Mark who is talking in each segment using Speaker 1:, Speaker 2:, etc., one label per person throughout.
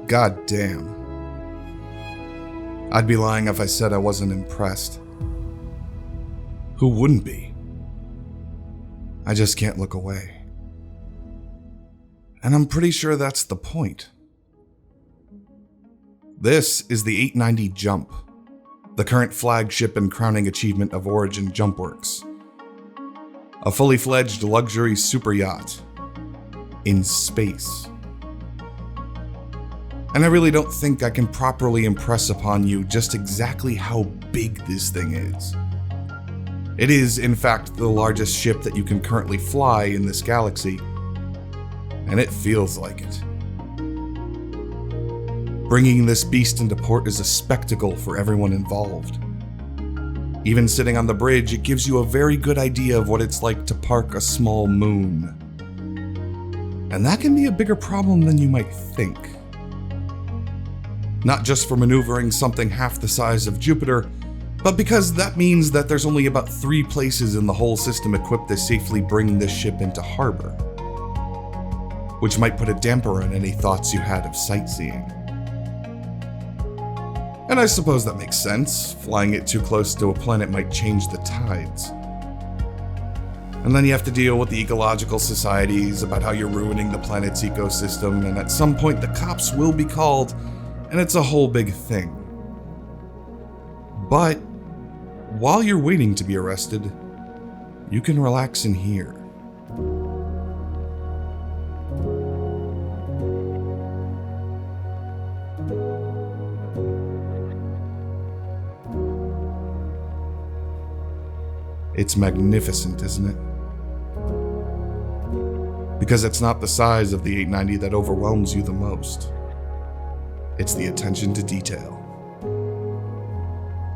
Speaker 1: God damn. I'd be lying if I said I wasn't impressed. Who wouldn't be? I just can't look away. And I'm pretty sure that's the point. This is the 890 Jump, the current flagship and crowning achievement of Origin Jumpworks. A fully fledged luxury super yacht in space. And I really don't think I can properly impress upon you just exactly how big this thing is. It is, in fact, the largest ship that you can currently fly in this galaxy, and it feels like it. Bringing this beast into port is a spectacle for everyone involved. Even sitting on the bridge, it gives you a very good idea of what it's like to park a small moon. And that can be a bigger problem than you might think. Not just for maneuvering something half the size of Jupiter, but because that means that there's only about 3 places in the whole system equipped to safely bring this ship into harbor, which might put a damper on any thoughts you had of sightseeing. And I suppose that makes sense. Flying it too close to a planet might change the tides. And then you have to deal with the ecological societies about how you're ruining the planet's ecosystem, and at some point the cops will be called, and it's a whole big thing. But while you're waiting to be arrested, you can relax in here. It's magnificent, isn't it? Because it's not the size of the 890 that overwhelms you the most. It's the attention to detail.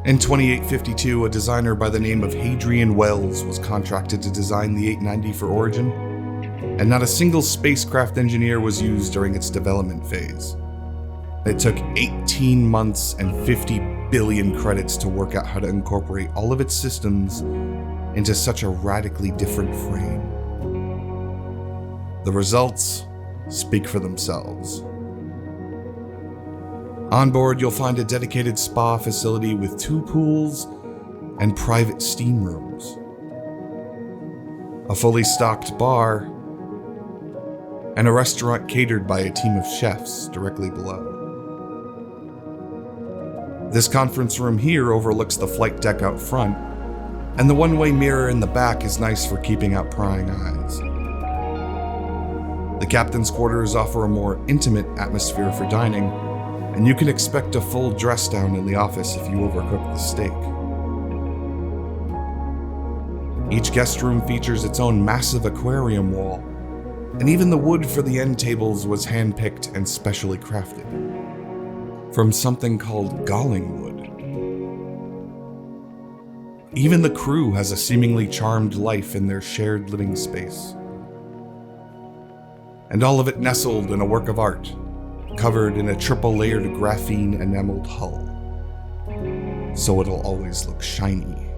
Speaker 1: In 2852, a designer by the name of Hadrian Wells was contracted to design the 890 for Origin, and not a single spacecraft engineer was used during its development phase. It took 18 months and 50 billion credits to work out how to incorporate all of its systems into such a radically different frame. The results speak for themselves. On board, you'll find a dedicated spa facility with 2 pools and private steam rooms, a fully stocked bar, and a restaurant catered by a team of chefs directly below. This conference room here overlooks the flight deck out front, and the one-way mirror in the back is nice for keeping out prying eyes. The captain's quarters offer a more intimate atmosphere for dining, and you can expect a full dress down in the office if you overcook the steak. Each guest room features its own massive aquarium wall, and even the wood for the end tables was hand-picked and specially crafted from something called galling wood. Even the crew has a seemingly charmed life in their shared living space. And all of it nestled in a work of art, covered in a triple-layered graphene enameled hull, so it'll always look shiny.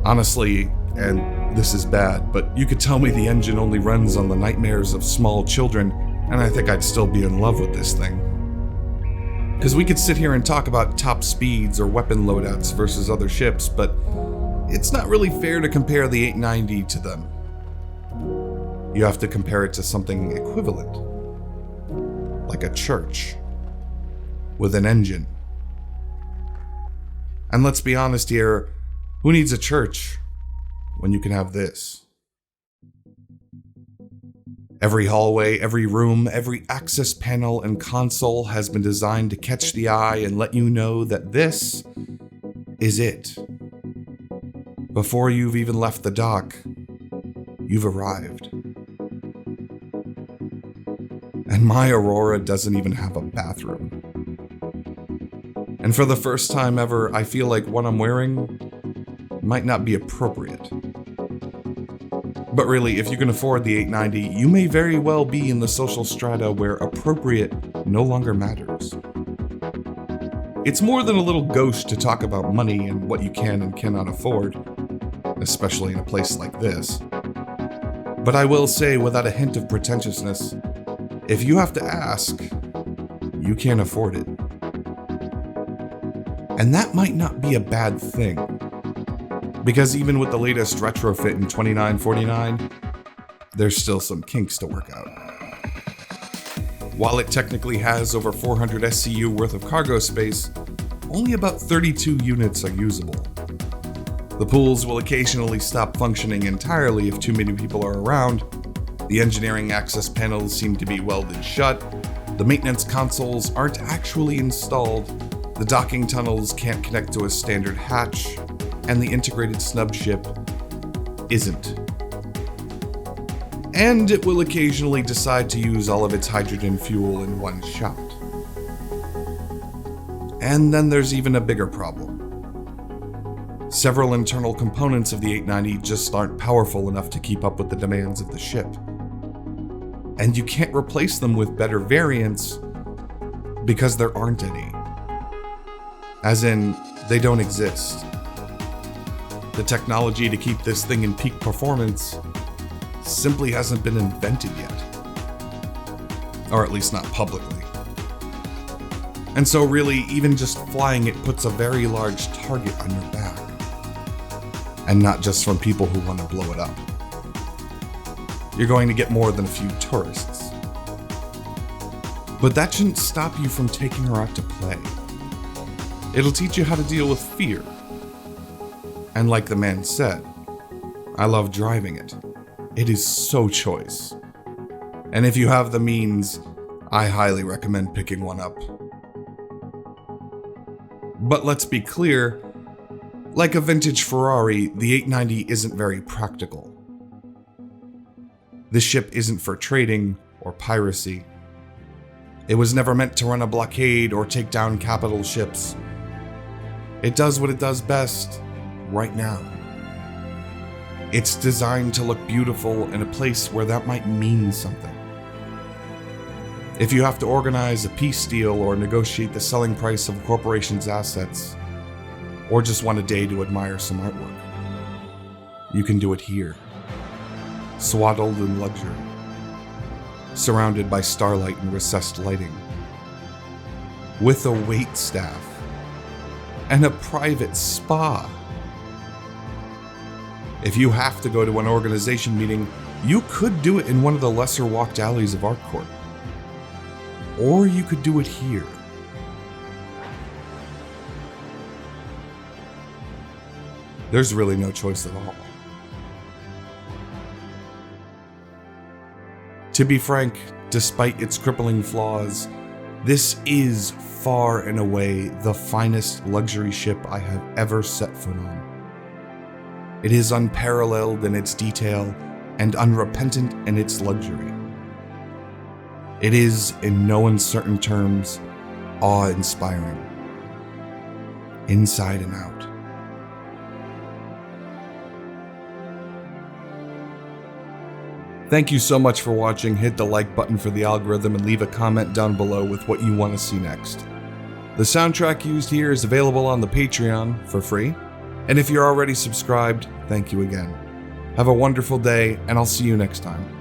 Speaker 1: Honestly, and this is bad, but you could tell me the engine only runs on the nightmares of small children, and I think I'd still be in love with this thing. Because we could sit here and talk about top speeds or weapon loadouts versus other ships, but it's not really fair to compare the 890 to them. You have to compare it to something equivalent, like a church, with an engine. And let's be honest here, who needs a church when you can have this? Every hallway, every room, every access panel and console has been designed to catch the eye and let you know that this is it. Before you've even left the dock, you've arrived. And my Aurora doesn't even have a bathroom. And for the first time ever, I feel like what I'm wearing might not be appropriate. But really, if you can afford the 890, you may very well be in the social strata where appropriate no longer matters. It's more than a little gauche to talk about money and what you can and cannot afford, especially in a place like this. But I will say, without a hint of pretentiousness, If you have to ask, you can't afford it. And that might not be a bad thing, because even with the latest retrofit in 2949, there's still some kinks to work out. While it technically has over 400 SCU worth of cargo space, only about 32 units are usable. The pools will occasionally stop functioning entirely if too many people are around. The engineering access panels seem to be welded shut. The maintenance consoles aren't actually installed. The docking tunnels can't connect to a standard hatch, and the integrated snub ship isn't. And it will occasionally decide to use all of its hydrogen fuel in one shot. And then there's even a bigger problem. Several internal components of the 890 just aren't powerful enough to keep up with the demands of the ship. And you can't replace them with better variants because there aren't any. As in, they don't exist. The technology to keep this thing in peak performance simply hasn't been invented yet. Or at least not publicly. And so really, even just flying it puts a very large target on your back. And not just from people who want to blow it up. You're going to get more than a few tourists. But that shouldn't stop you from taking her out to play. It'll teach you how to deal with fear. And like the man said, I love driving it. It is so choice. And if you have the means, I highly recommend picking one up. But let's be clear, like a vintage Ferrari, the 890 isn't very practical. This ship isn't for trading or piracy. It was never meant to run a blockade or take down capital ships. It does what it does best, right now. It's designed to look beautiful in a place where that might mean something. If you have to organize a peace deal or negotiate the selling price of a corporation's assets, or just want a day to admire some artwork, you can do it here. Swaddled in luxury, surrounded by starlight and recessed lighting, with a wait staff, and a private spa. If you have to go to an organization meeting, you could do it in one of the lesser walked alleys of Artcourt. Or you could do it here. There's really no choice at all. To be frank, despite its crippling flaws, this is far and away the finest luxury ship I have ever set foot on. It is unparalleled in its detail and unrepentant in its luxury. It is, in no uncertain terms, awe-inspiring, inside and out. Thank you so much for watching. Hit the like button for the algorithm and leave a comment down below with what you want to see next. The soundtrack used here is available on the Patreon for free, and if you're already subscribed, thank you again. Have a wonderful day, and I'll see you next time.